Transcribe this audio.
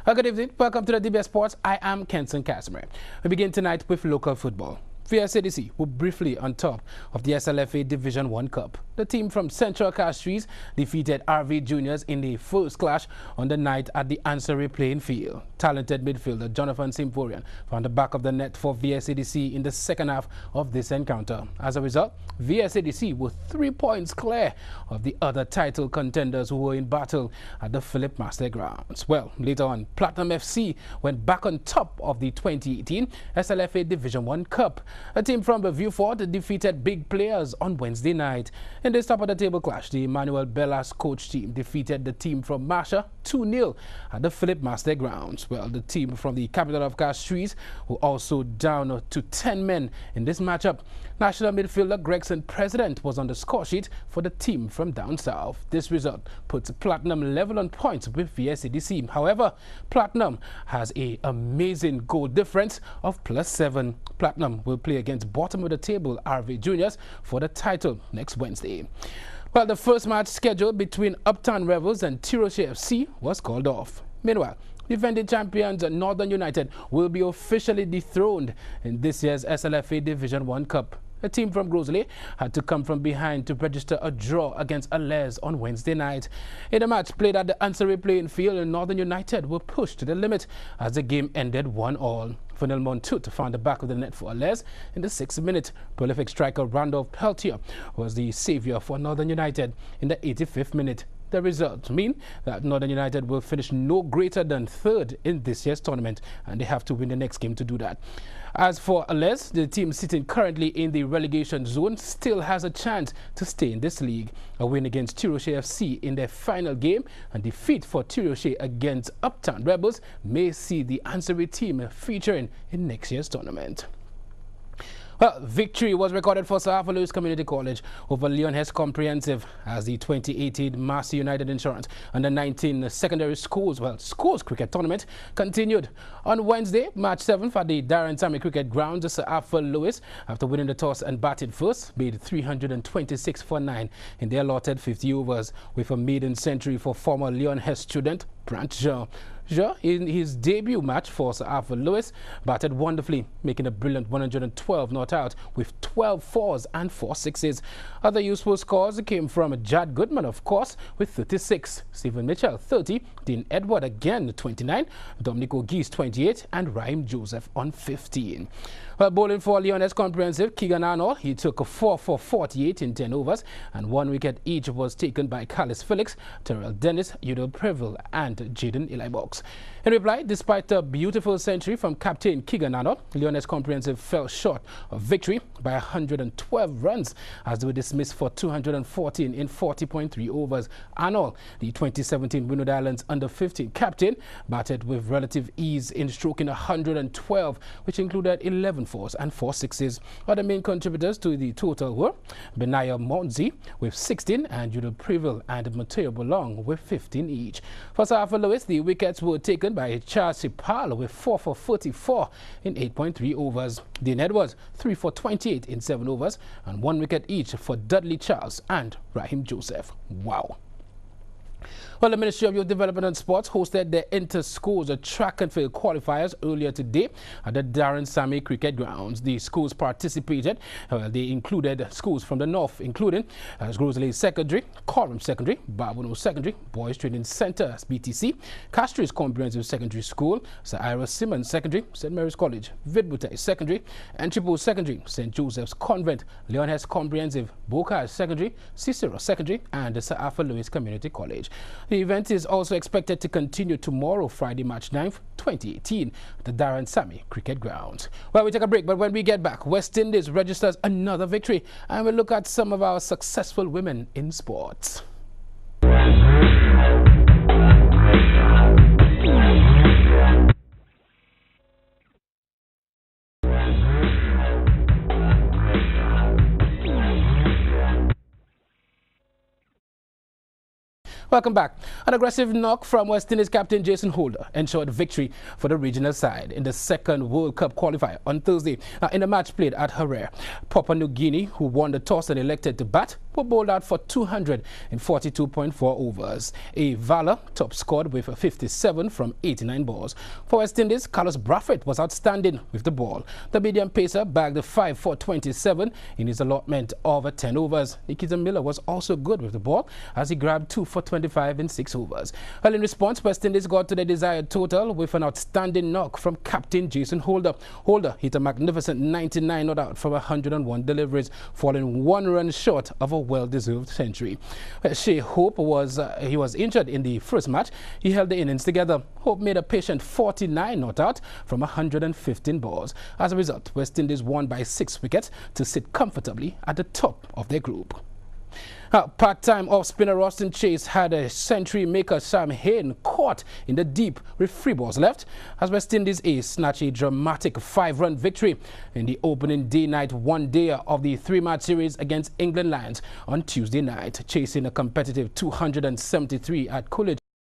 Good evening. Welcome to the DBS Sports. I am Kenson Casimir. We begin tonight with local football. VSADC were briefly on top of the SLFA Division 1 Cup. The team from Central Castries defeated RV Juniors in the first clash on the night at the Ansari playing field. Talented midfielder Jonathan Simporian found the back of the net for VSADC in the second half of this encounter. As a result, VSADC were 3 points clear of the other title contenders who were in battle at the Philip Master grounds. Well, later on, Platinum FC went back on top of the 2018 SLFA Division 1 Cup. A team from Viewfort defeated big players on Wednesday night. In this top-of-the-table clash, the Emmanuel Bellas coach team defeated the team from Masha 2-0 at the Philip Master grounds. Well, the team from the capital of Castries were also down to 10 men in this matchup. National midfielder Gregson President was on the score sheet for the team from down south. This result puts Platinum level on points with VSADC. However, Platinum has an amazing goal difference of +7. Platinum will play against bottom of the table RV Juniors for the title next Wednesday. Well, the first match scheduled between Uptown Rebels and Tirochet FC was called off. Meanwhile, defending champions Northern United will be officially dethroned in this year's SLFA Division 1 Cup. A team from Grosley had to come from behind to register a draw against Alès on Wednesday night. In a match played at the Ansari playing field, Northern United were pushed to the limit as the game ended 1-1. Funel Montut found the back of the net for Alès in the 6th minute. Prolific striker Randolph Peltier was the saviour for Northern United in the 85th minute. The results mean that Northern United will finish no greater than third in this year's tournament, and they have to win the next game to do that. As for Alès, the team sitting currently in the relegation zone still has a chance to stay in this league. A win against Tirochet FC in their final game and defeat for Tirochet against Uptown Rebels may see the Ansari team featuring in next year's tournament. Well, victory was recorded for Sir Arthur Lewis Community College over Leon Hess Comprehensive as the 2018 Massey United Insurance Under-19 Secondary Schools Cricket Tournament continued. On Wednesday, March 7th at the Darren Sammy Cricket Grounds, Sir Arthur Lewis, after winning the toss and batted first, made 326 for 9 in their allotted 50 overs with a maiden century for former Leon Hess student Brant Jean. Jean, in his debut match for Sir Arthur Lewis, batted wonderfully, making a brilliant 112 not out with 12 fours and 4 sixes. Other useful scores came from Jad Goodman, of course, with 36, Stephen Mitchell 30, Dean Edward again 29, Dominic O'Geese 28, and Raheem Joseph on 15. Well, bowling for Leon Comprehensive, Keegan Arnold, he took a 4 for 48 in 10 overs, and 1 wicket each was taken by Carlos Felix, Terrell Dennis, Udall Prevel, and Jaden Elibox. In reply, despite a beautiful century from captain Keegan Arnold, Leon Comprehensive fell short of victory by 112 runs as they were dismissed for 214 in 40.3 overs. Arnold, the 2017 Windward Islands Under-15 captain, batted with relative ease in stroking 112, which included 11 fours and 4 sixes. Other main contributors to the total were Benaya Monzi with 16 and Udall Prevel and Mateo Bolong with 15 each. For Sir Arthur Lewis, the wickets were taken by Charles Sipal with 4 for 44 in 8.3 overs. Dean Edwards 3 for 28 in 7 overs and 1 wicket each for Dudley Charles and Raheem Joseph. Wow. Well, the Ministry of Youth Development and Sports hosted their inter-schools track and field qualifiers earlier today at the Darren Sammy Cricket Grounds. The schools participated. They included schools from the north, including Grosley Secondary, Coram Secondary, Barbono Secondary, Boys Training Centre, BTC, Castries Comprehensive Secondary School, Sir Ira Simmons Secondary, St. Mary's College, Vidbutai Secondary, Entripo Secondary, St. Joseph's Convent, Leon Hess Comprehensive, Bocage Secondary, Cicero Secondary, and the Sir Arthur Lewis Community College. The event is also expected to continue tomorrow, Friday, March 9th, 2018, at the Darren Sammy Cricket Grounds. Well, we take a break, but when we get back, West Indies registers another victory, and we'll look at some of our successful women in sports. Welcome back. An aggressive knock from West Indies captain Jason Holder ensured victory for the regional side in the second World Cup qualifier on Thursday in a match played at Harare. Papua New Guinea, who won the toss and elected to bat, were bowled out for 242.4 overs. A Valor top scored with 57 from 89 balls. For West Indies, Carlos Brathwaite was outstanding with the ball. The medium pacer bagged 5 for 27 in his allotment of 10 overs. Nikita Miller was also good with the ball as he grabbed 2 for 25 in 6 overs. Well, in response, West Indies got to the desired total with an outstanding knock from captain Jason Holder. Holder hit a magnificent 99 not out from 101 deliveries, falling 1 run short of a well-deserved century. Shea Hope was injured in the first match. He held the innings together. Hope made a patient 49 not out from 115 balls. As a result, West Indies won by 6 wickets to sit comfortably at the top of their group. Part-time off-spinner Austin Chase had a century maker Sam Hain caught in the deep with 3 balls left as West Indies ace snatched a dramatic 5-run victory in the opening day-night one-dayer of the 3-match series against England Lions on Tuesday night, chasing a competitive 273 at Coolidge.